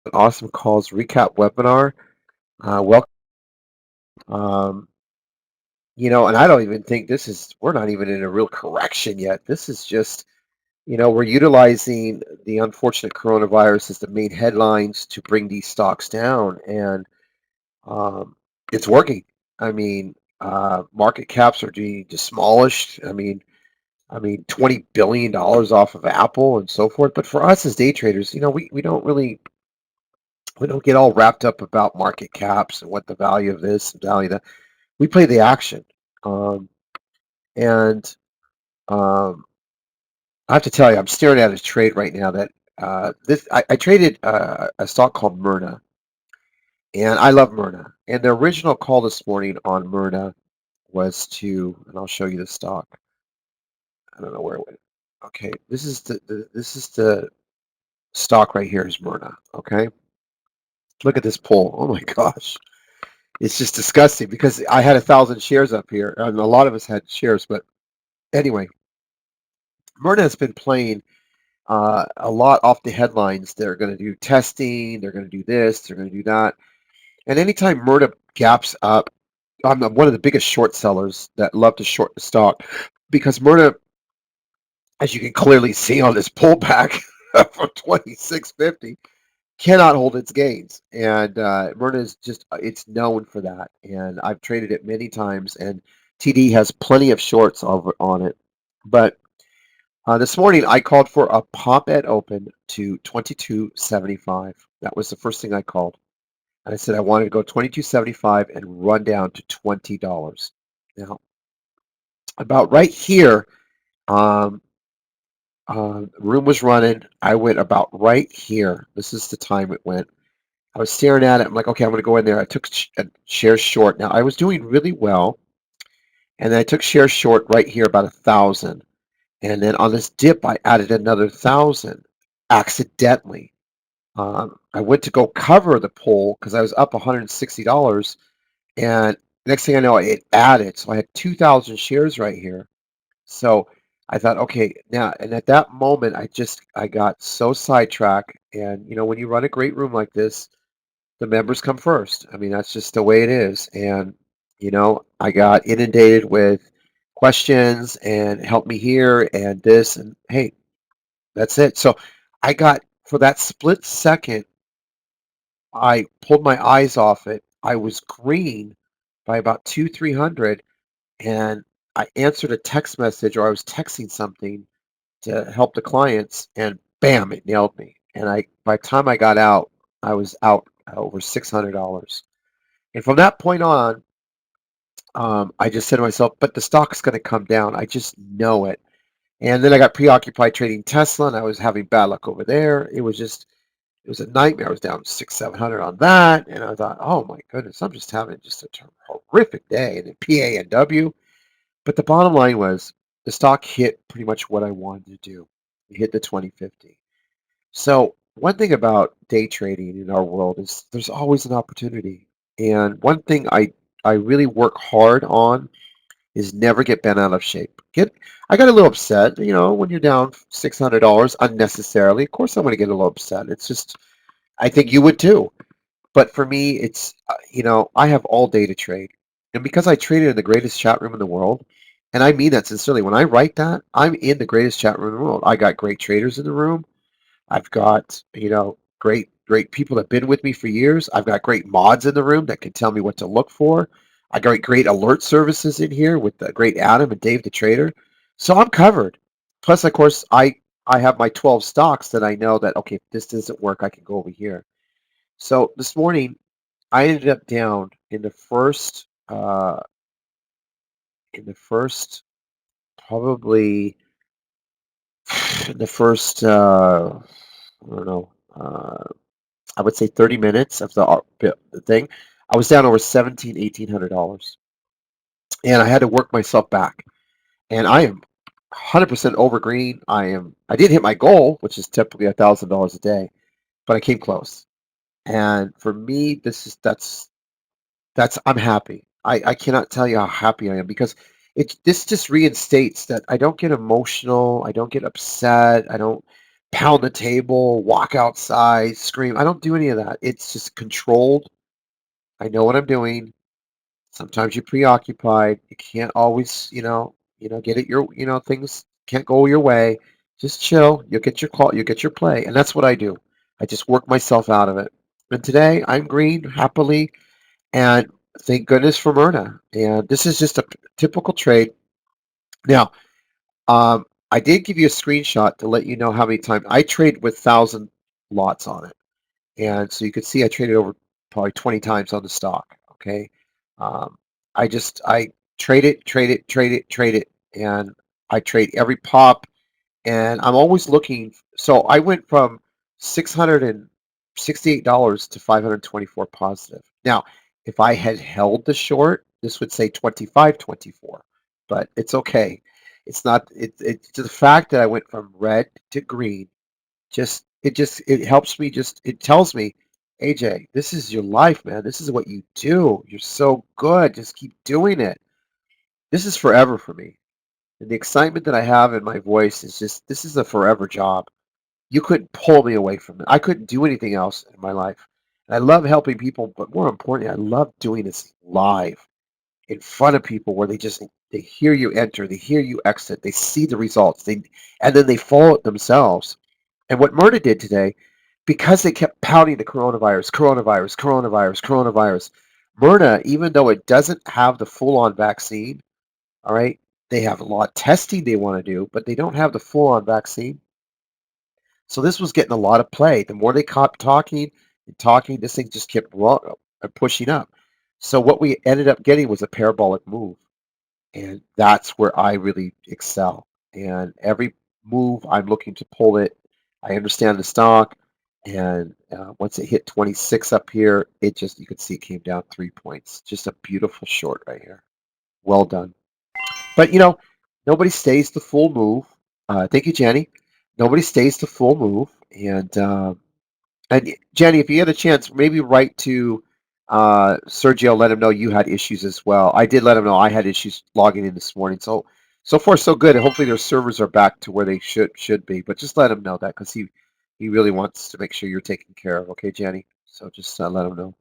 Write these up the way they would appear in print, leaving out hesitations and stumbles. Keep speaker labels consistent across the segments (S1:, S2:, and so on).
S1: An Awesome Calls recap webinar. Welcome. Um, and I don't even think we're not even in a real correction yet. This is just, we're utilizing the unfortunate coronavirus as the main headlines to bring these stocks down, and um, it's working. I mean, market caps are being demolished. I mean, $20 billion off of Apple and so forth. But for us as day traders, we don't get all wrapped up about market caps and what the value of this and value of that. We play the action. Um, and I have to tell you, I'm staring at a trade right now that I traded a stock called Myrna, and I love Myrna. And the original call this morning on Myrna was and I'll show you the stock. I don't know where it went. Okay, this is the stock right here is Myrna. Okay, look at this pull. Oh my gosh, it's just disgusting because I had 1,000 shares up here, and a lot of us had shares. But anyway, Myrna has been playing a lot off the headlines. They're going to do testing, they're going to do this, they're going to do that. And anytime Murda gaps up, I'm one of the biggest short sellers that love to short the stock because Murda, as you can clearly see on this pullback from 26.50, cannot hold its gains. And Murda is just, it's known for that. And I've traded it many times, and TD has plenty of shorts over on it. But this morning, I called for a pop at open to 22.75. That was the first thing I called. And I said I wanted to go 22.75 and run down to $20. Now, about right here, um, room was running. I went about right here. This is the time it went. I was staring at it. I'm like, okay, I'm going to go in there. I took shares short. Now, I was doing really well. And then I took shares short right here, about 1,000. And then on this dip, I added another 1,000 accidentally. I went to go cover the pull because I was up $160, and next thing I know, it added. So I had 2,000 shares right here. So I thought, okay, now, and at that moment, I got so sidetracked. And when you run a great room like this, the members come first. I mean, that's just the way it is. And I got inundated with questions and help me here and this, and hey, that's it. So I got, for that split second, I pulled my eyes off it. I was green by about 300, and I answered a text message, or I was texting something to help the clients, and bam, it nailed me. And by the time I got out, I was out over $600. And from that point on, I just said to myself, but the stock's going to come down. I just know it. And then I got preoccupied trading Tesla, and I was having bad luck over there. It was a nightmare. I was down 700 on that, and I thought, oh my goodness, I'm just having just a horrific day. And then PANW. But the bottom line was the stock hit pretty much what I wanted to do. It hit the 2050. So one thing about day trading in our world is there's always an opportunity. And one thing I really work hard on is never get bent out of shape. I got a little upset, when you're down $600 unnecessarily. Of course, I'm going to get a little upset. It's just, I think you would too. But for me, it's, I have all day to trade. And because I traded in the greatest chat room in the world, and I mean that sincerely, when I write that, I'm in the greatest chat room in the world. I got great traders in the room. I've got, great people that have been with me for years. I've got great mods in the room that can tell me what to look for. I got great alert services in here with the great Adam and Dave the trader. So I'm covered. Plus, of course, I have my 12 stocks that I know that, okay, if this doesn't work, I can go over here. So this morning, I ended up down in the first probably in the first I don't know, I would say 30 minutes of the thing. I was down over 1,800 dollars, and I had to work myself back. And I am 100% over green. I did hit my goal, which is typically $1,000 a day, but I came close. And for me, that's I'm happy. I cannot tell you how happy I am because this just reinstates that I don't get emotional, I don't get upset, I don't. pound the table, walk outside, scream. I don't do any of that. It's just controlled. I know what I'm doing. Sometimes you're preoccupied. You can't always, get it things can't go your way. Just chill. You'll get your call, you'll get your play. And that's what I do. I just work myself out of it. And today I'm green happily, and thank goodness for Myrna. And this is just a typical trade. Now, I did give you a screenshot to let you know how many times I trade with 1,000 lots on it. And so you can see I traded over probably 20 times on the stock. Okay. Um, I trade it, and I trade every pop, and I'm always looking. So I went from $668 to 524 positive. Now, if I had held the short, this would say 25.24, but it's okay. It's not. It's the fact that I went from red to green. It helps me. Just it tells me, AJ, this is your life, man. This is what you do. You're so good. Just keep doing it. This is forever for me. And the excitement that I have in my voice is just, this is a forever job. You couldn't pull me away from it. I couldn't do anything else in my life. And I love helping people, but more importantly, I love doing this live in front of people where they hear you enter, they hear you exit, they see the results, and then they follow it themselves. And what Murda did today, because they kept pouting the coronavirus, coronavirus, coronavirus, coronavirus, Myrna, even though it doesn't have the full-on vaccine, all right, they have a lot of testing they want to do, but they don't have the full-on vaccine. So this was getting a lot of play. The more they kept talking and talking, this thing just kept pushing up. So what we ended up getting was a parabolic move, and that's where I really excel. And every move, I'm looking to pull it. I understand the stock, and once it hit 26 up here, you could see it came down 3 points. Just a beautiful short right here. Well done. But nobody stays the full move. Thank you, Jenny. Nobody stays the full move, and Jenny, if you get a chance, maybe write to Sergio. Let him know you had issues as well. I did let him know I had issues logging in this morning. So far so good. And hopefully their servers are back to where they should be. But just let him know that, because he really wants to make sure you're taken care of. Okay, Jenny. So just let him know.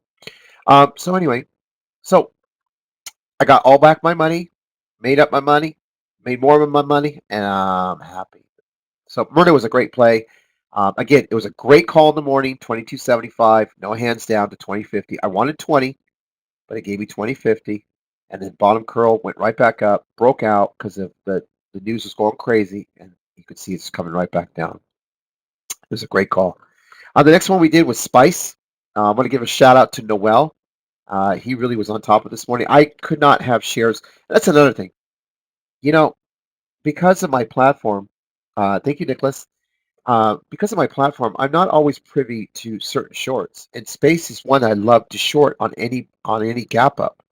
S1: So anyway, so I got all back my money, made up my money, made more of my money, and I'm happy. So Murder was a great play. Again, it was a great call in the morning, 22.75, no hands down to 20.50. I wanted 20, but it gave me 20.50, and then bottom curl went right back up, broke out because of the news was going crazy, and you could see it's coming right back down. It was a great call. The next one we did was Spice. I want to give a shout out to Noel. He really was on top of this morning. I could not have shares. That's another thing. You know, because of my platform, thank you, Nicholas. Because of my platform, I'm not always privy to certain shorts, and Space is one I love to short on any gap up.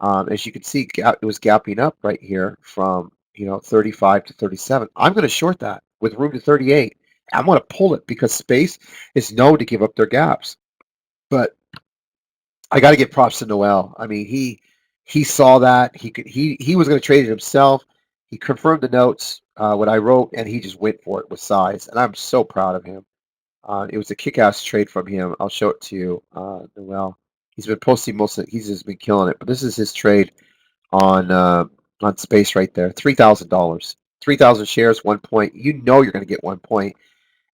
S1: As you can see, it was gapping up right here from 35 to 37. I'm going to short that with room to 38. I'm going to pull it because Space is known to give up their gaps. But I got to give props to Noel. I mean, he saw that he was going to trade it himself. He confirmed the notes, what I wrote, and he just went for it with size. And I'm so proud of him. It was a kick-ass trade from him. I'll show it to you, Noel. He's been posting he's just been killing it. But this is his trade on Space right there. $3,000. 3,000 shares, 1 point. You know you're going to get 1 point.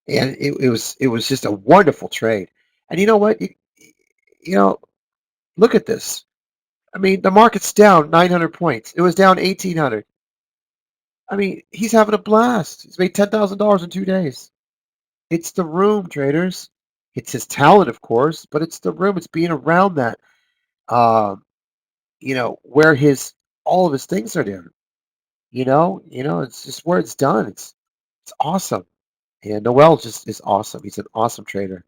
S1: And it was just a wonderful trade. And you know what? You know, look at this. I mean, the market's down 900 points. It was down 1,800. I mean, he's having a blast. He's made $10,000 in 2 days. It's the room, traders. It's his talent, of course, but it's the room. It's being around that, um, where his all of his things are there. It's just where it's done. It's awesome. And Noel just is awesome. He's an awesome trader.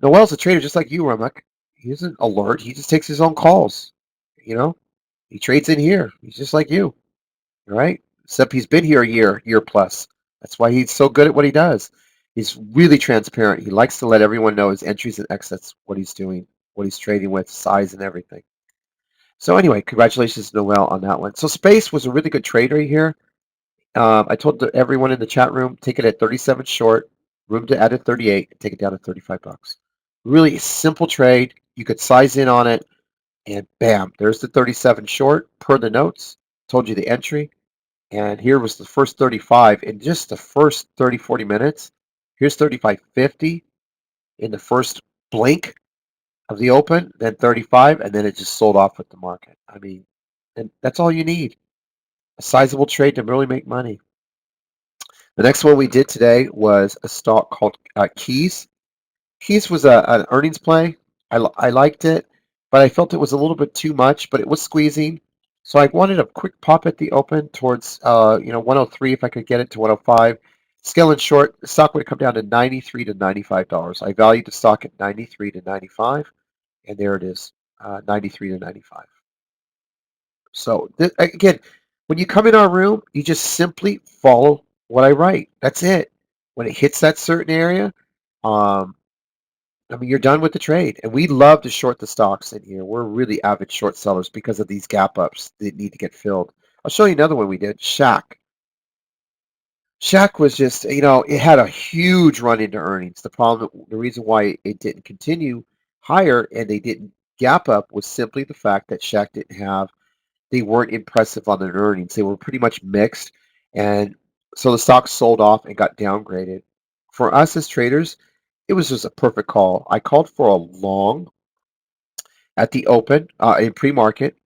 S1: Noel's a trader just like you, Ramek. He isn't alert. He just takes his own calls. You know, he trades in here. He's just like you. All right. Except he's been here a year plus. That's why he's so good at what he does. He's really transparent. He likes to let everyone know his entries and exits, what he's doing, what he's trading with, size and everything. So anyway, congratulations, Noel, on that one. So Space was a really good trade right here. I told everyone in the chat room, take it at 37 short. room to add a 38 and take it down to 35 bucks. Really simple trade. You could size in on it, and bam, there's the 37 short per the notes. Told you the entry. And here was the first 35 in just the first 30, 40 minutes. Here's 35.50 in the first blink of the open, then 35, and then it just sold off with the market. I mean, and that's all you need. A sizable trade to really make money. The next one we did today was a stock called Keys. Keys was an earnings play. I liked it, but I felt it was a little bit too much, but it was squeezing. So I wanted a quick pop at the open towards 103 if I could get it to 105. Scaling short, the stock would come down to 93 to $95. I valued the stock at 93 to 95, and there it is, 93 to 95. So again, when you come in our room, you just simply follow what I write. That's it. When it hits that certain area, um, I mean, you're done with the trade. And we love to short the stocks in here. We're really avid short sellers because of these gap ups that need to get filled. I'll show you another one we did, Shack. Shack was just, it had a huge run into earnings. The reason why it didn't continue higher and they didn't gap up was simply the fact that Shack they weren't impressive on their earnings. They were pretty much mixed. And so the stock sold off and got downgraded. For us as traders, it was just a perfect call. I called for a long at the open in pre-market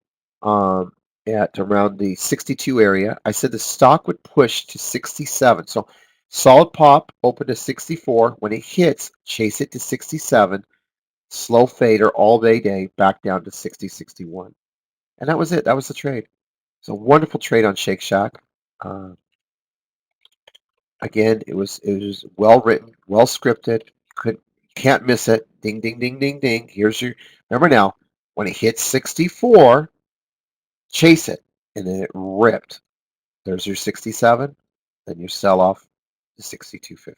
S1: um, at around the 62 area. I said the stock would push to 67. So solid pop, open to 64. When it hits, chase it to 67. Slow fader all day, back down to 60, 61. And that was it. That was the trade. It's a wonderful trade on Shake Shack. Uh, Again, it was well written, well scripted. Can't miss it. Ding, ding, ding, ding, ding. Remember now, when it hits 64, chase it, and then it ripped. There's your 67. Then you sell off to 62.50.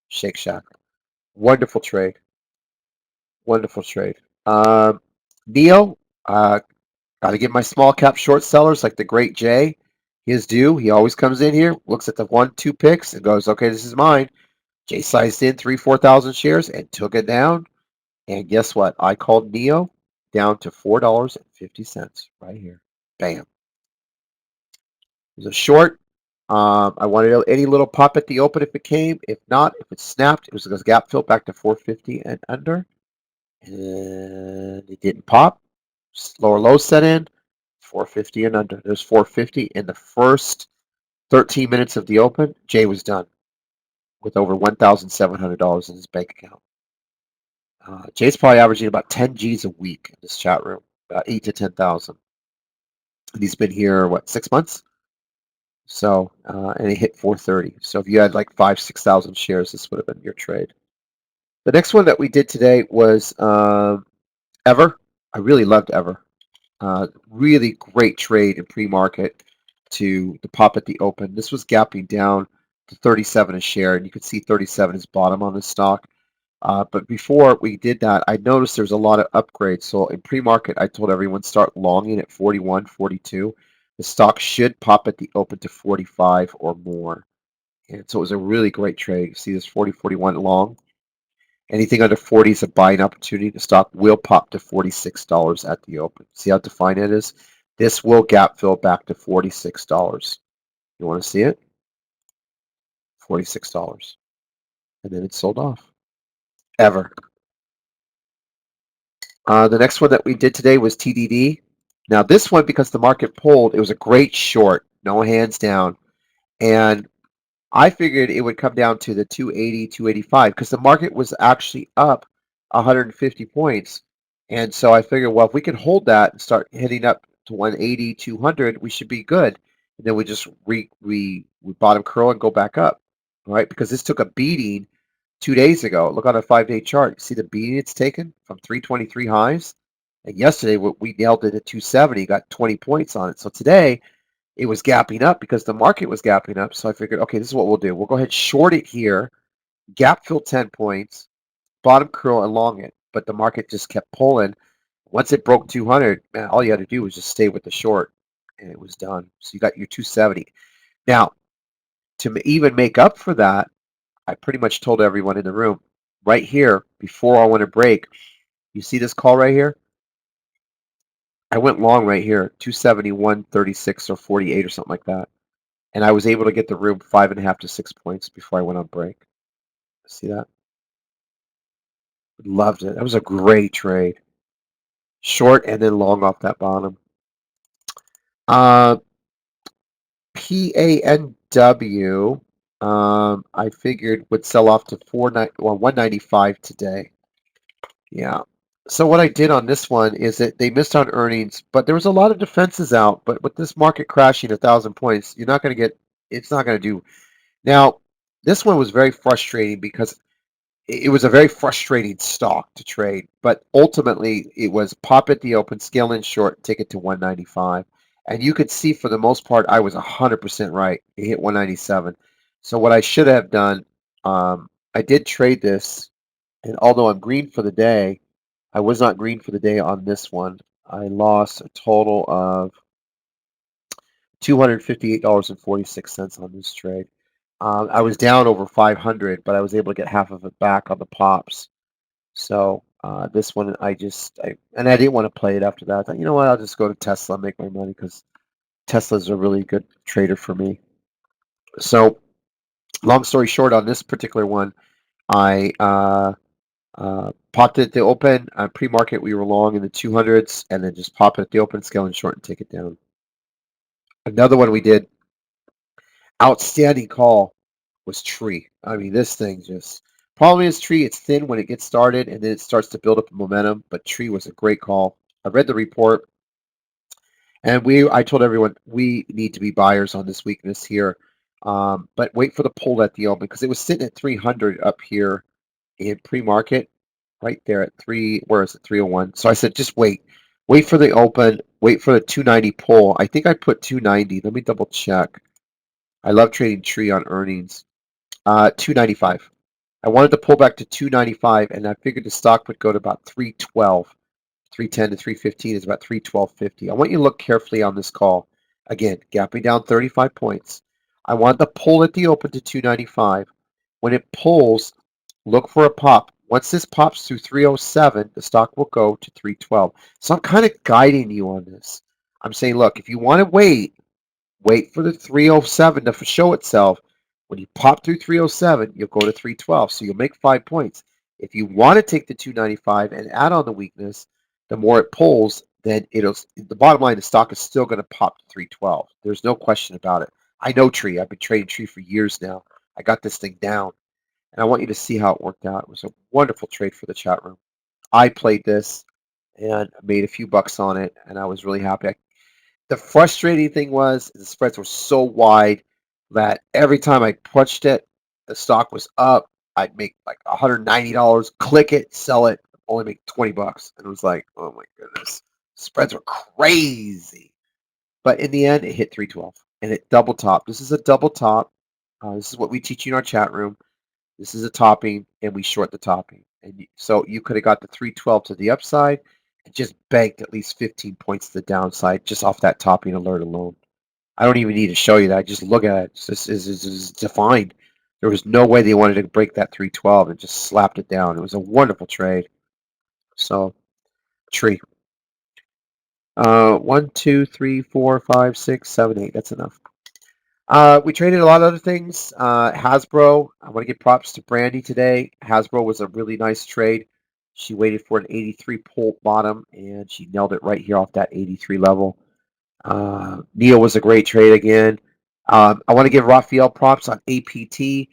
S1: Shake Shack. Wonderful trade. Wonderful trade. Neo, got to give my small cap short sellers like the great Jay his due. He always comes in here, looks at the 1-2 picks, and goes, okay, this is mine. Jay sized in 4,000 shares and took it down. And guess what? I called Neo down to $4.50 right here. Bam. It was a short. I wanted any little pop at the open if it came. If not, if it snapped, it was going to gap fill back to 450 and under. And it didn't pop. Lower low set in, 450 and under. There's 450 in the first 13 minutes of the open. Jay was done with over $1,700 in his bank account. Jay's probably averaging about 10 G's a week in this chat room, about 8 to 10,000. And he's been here, 6 months? So, and he hit 430. So if you had like 6,000 shares, this would have been your trade. The next one that we did today was Ever. I really loved Ever. Really great trade in pre-market to the pop at the open. This was gapping down to 37 a share, and you can see 37 is bottom on this stock. But before we did that, I noticed there's a lot of upgrades. So in pre-market, I told everyone start longing at 41, 42. The stock should pop at the open to 45 or more. And so it was a really great trade. You see this 40, 41 long. Anything under 40 is a buying opportunity. The stock will pop to $46 at the open. See how defined it is? This will gap fill back to $46. You want to see it? $46. And then it sold off. Ever. The next one that we did today was TDD. Now this one, because the market pulled, it was a great short, no hands down. And I figured it would come down to the 280, 285 because the market was actually up 150 points. And so I figured, well, if we can hold that and start hitting up to 180, 200, we should be good. And then we just we bottom curl and go back up, right? Because this took a beating 2 days ago. Look on a 5-day chart. See the beating it's taken from 323 highs? And yesterday we nailed it at 270, got 20 points on it. So today it was gapping up because the market was gapping up. So I figured, okay, this is what we'll do. We'll go ahead and short it here, gap fill 10 points, bottom curl and long it. But the market just kept pulling. Once it broke 200, man, all you had to do was just stay with the short, and it was done. So you got your 270. Now, to even make up for that, I pretty much told everyone in the room right here before I went to break. You see this call right here? I went long right here, 271.36 or 48 or something like that. And I was able to get the room 5.5 to 6 points before I went on break. See that? Loved it. That was a great trade. Short and then long off that bottom. PANW, I figured would sell off to 195 today. Yeah. So what I did on this one is that they missed on earnings, but there was a lot of defenses out. But with this market crashing 1,000 points, you're not going to get. It's not going to do. Now, this one was very frustrating because it was a very frustrating stock to trade, but ultimately it was pop at the open, scale in short, take it to 195. And you could see for the most part, I was 100% right. It hit 197. So what I should have done, I did trade this, and although I'm green for the day, I was not green for the day on this one. I lost a total of $258.46 on this trade. I was down over 500, but I was able to get half of it back on the pops. So this one, I didn't want to play it after that. I thought, you know what, I'll just go to Tesla and make my money because Tesla's a really good trader for me. So long story short, on this particular one, I popped it at the open. Pre-market, we were long in the 200s, and then just pop it at the open, scale and short, and take it down. Another one we did, outstanding call, was Tree. I mean, this thing just... Problem is, Tree, it's thin when it gets started, and then it starts to build up momentum, but Tree was a great call. I read the report, and I told everyone we need to be buyers on this weakness here, but wait for the pull at the open because it was sitting at 300 up here in pre-market, right there at where is it, 301. So I said, just wait for the open, wait for the 290 pull. I think I put 290. Let me double check. I love trading Tree on earnings. 295. I wanted to pull back to 295, and I figured the stock would go to about 312. 310 to 315 is about 312.50. I want you to look carefully on this call. Again, gapping down 35 points. I want the pull at the open to 295. When it pulls, look for a pop. Once this pops through 307, the stock will go to 312. So I'm kind of guiding you on this. I'm saying, look, if you want to wait for the 307 to show itself. When you pop through 307, you'll go to 312. So you'll make 5 points. If you want to take the 295 and add on the weakness, the more it pulls, then the bottom line, the stock is still going to pop to 312. There's no question about it. I know Tree. I've been trading Tree for years now. I got this thing down. And I want you to see how it worked out. It was a wonderful trade for the chat room. I played this and made a few bucks on it, and I was really happy. The frustrating thing was the spreads were so wide that every time I punched it, the stock was up. I'd make like $190, click it, sell it, only make 20 bucks. And it was like, oh my goodness, spreads were crazy. But in the end, it hit 312 and it double top. This is a double top. This is what we teach you in our chat room. This is a topping, and we short the topping. And so you could have got the 312 to the upside and just banked at least 15 points to the downside just off that topping alert alone. I don't even need to show you that. Just look at it. This is defined. There was no way they wanted to break that 312 and just slapped it down. It was a wonderful trade. So, Tree. 1, 2, 3, 4, 5, 6, 7, 8. That's enough. We traded a lot of other things. Hasbro, I want to give props to Brandy today. Hasbro was a really nice trade. She waited for an 83 pull bottom, and she nailed it right here off that 83 level. Neil was a great trade again. I want to give Raphael props on APT.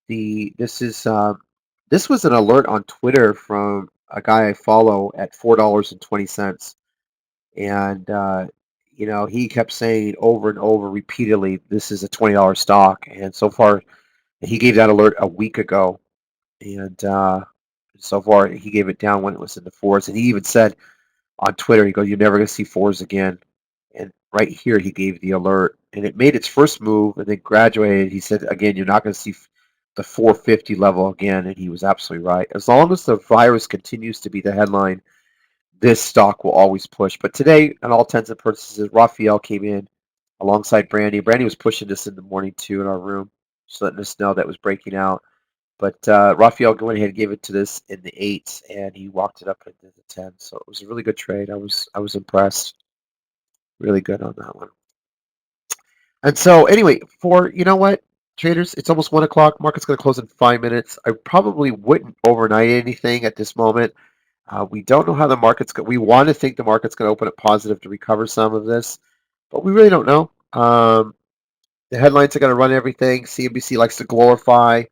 S1: This was an alert on Twitter from a guy I follow at $4.20. And he kept saying over and over repeatedly, this is a $20 stock. And so far, he gave that alert a week ago. And so far, he gave it down when it was in the fours. And he even said on Twitter, he goes, you're never going to see fours again. And right here, he gave the alert. And it made its first move and then graduated. He said, again, you're not going to see the 450 level again. And he was absolutely right. As long as the virus continues to be the headline, this stock will always push. But today, on all intents and purposes, Raphael came in alongside Brandy. Brandy was pushing this in the morning too in our room, just letting us know that was breaking out. But Raphael went ahead and gave it to this in the 8s, and he walked it up into the 10. So it was a really good trade. I was impressed. Really good on that one. And so anyway, for you know what, traders, it's almost 1 o'clock. Market's going to close in 5 minutes. I probably wouldn't overnight anything at this moment. We don't know how the market's going. We want to think the market's going to open up positive to recover some of this, but we really don't know. The headlines are going to run everything. CNBC likes to glorify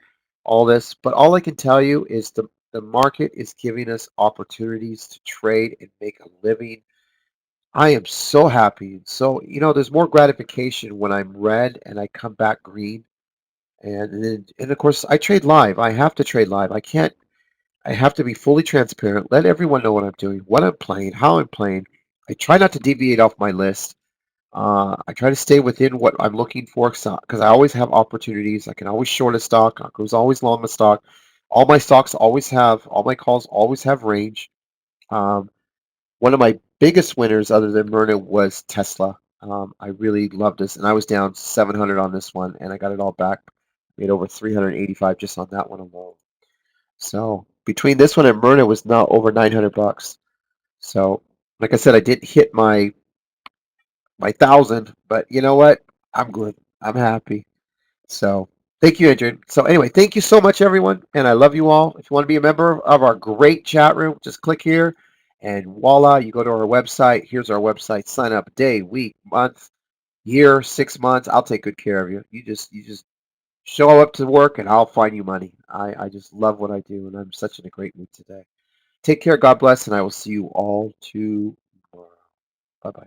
S1: all this, but all I can tell you is the market is giving us opportunities to trade and make a living. I am so happy. So, there's more gratification when I'm red and I come back green. And of course, I trade live. I have to trade live. I can't, I have to be fully transparent, let everyone know what I'm doing, what I'm playing, how I'm playing. I try not to deviate off my list. I try to stay within what I'm looking for because I always have opportunities. I can always short a stock. I can always long a stock. All my calls always have range. Um, One of my biggest winners, other than Myrna, was Tesla. I really loved this, and I was down 700 on this one, and I got it all back. Made over 385 just on that one alone. So between this one and Myrna was now over 900 bucks. So, like I said, I didn't hit my 1,000, but you know what? I'm good. I'm happy. So thank you, Adrian. So anyway, thank you so much, everyone, and I love you all. If you want to be a member of our great chat room, just click here, and voila, you go to our website. Here's our website. Sign up day, week, month, year, 6 months. I'll take good care of you. You just show up to work, and I'll find you money. I just love what I do, and I'm such in a great mood today. Take care. God bless, and I will see you all tomorrow. Bye bye.